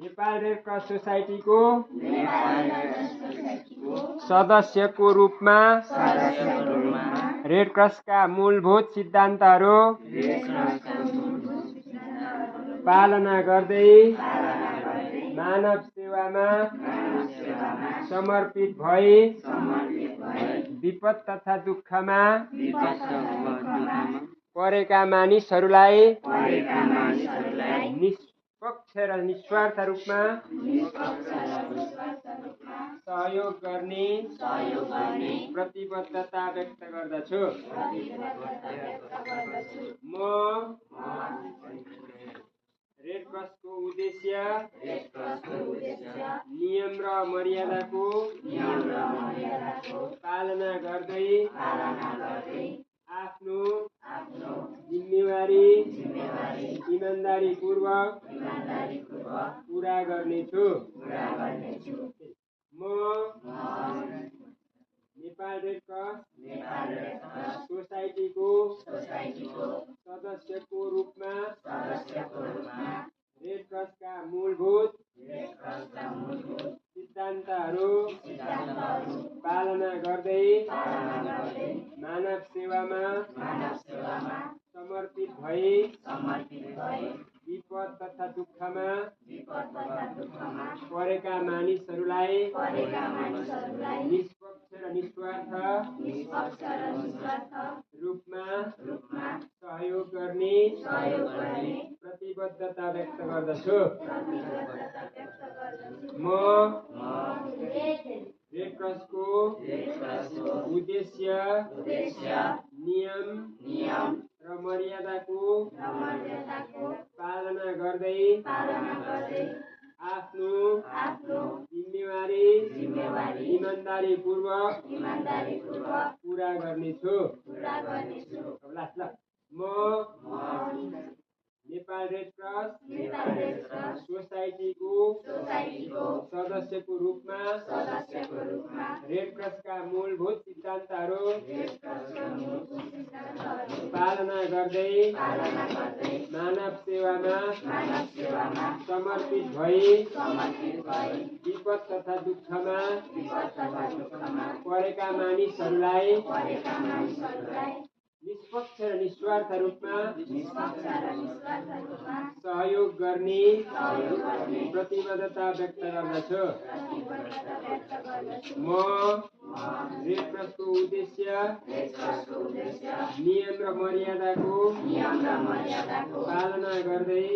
Nepal red cross सोसाइटीको सदस्यको रूपमा red क्रसका मूलभूत सिद्धान्तहरू पालना गर्दै मानव सेवामा समर्पित भई विपद तथा दुःखमा परेका मानिसहरूलाई निष्पक्ष र निस्वार्थ रूपमा सहयोग गर्ने प्रतिबद्धता व्यक्त गर्दछु। म रेड क्रसको उद्देश्य नियम र मर्यादाको पालना गर्दै आफ्नो जिम्मेवारी इमानदारीपूर्वक पूरा गर्नेछु। म नेपाल रेड क्रस सोसाइटीको सदस्यको रूपमा रेड क्रसका मूलभूत सिद्धान्तहरू पालना गर्दै मानव सेवामा समर्पित भई विपद तथा दुःखमा परेका मानिसहरूलाई निष्पक्ष र निस्वार्थ रूपमा सहयोग गर्ने प्रतिबद्धता व्यक्त गर्दछु। म रेड क्रसको उद्देश्य नियम र मर्यादाको पालना गर्दै आफ्नो जिम्मेवारी इमानदारीपूर्वक पूरा गर्नेछु। म नेपाल रेड क्रस सोसाइटीको सदस्यको रूपमा रेड क्रसका मूलभूत सिद्धान्तहरू पालना गर्दै मानव सेवामा समर्पित भई विपद तथा दुःखमा परेका मानिसहरूलाई निष्पक्ष र निस्वार्थ रूपमा सहयोग गर्ने प्रतिबद्धता व्यक्त गर्दछु। म रेड क्रसको उद्देश्य नियम र मर्यादाको पालना गर्दै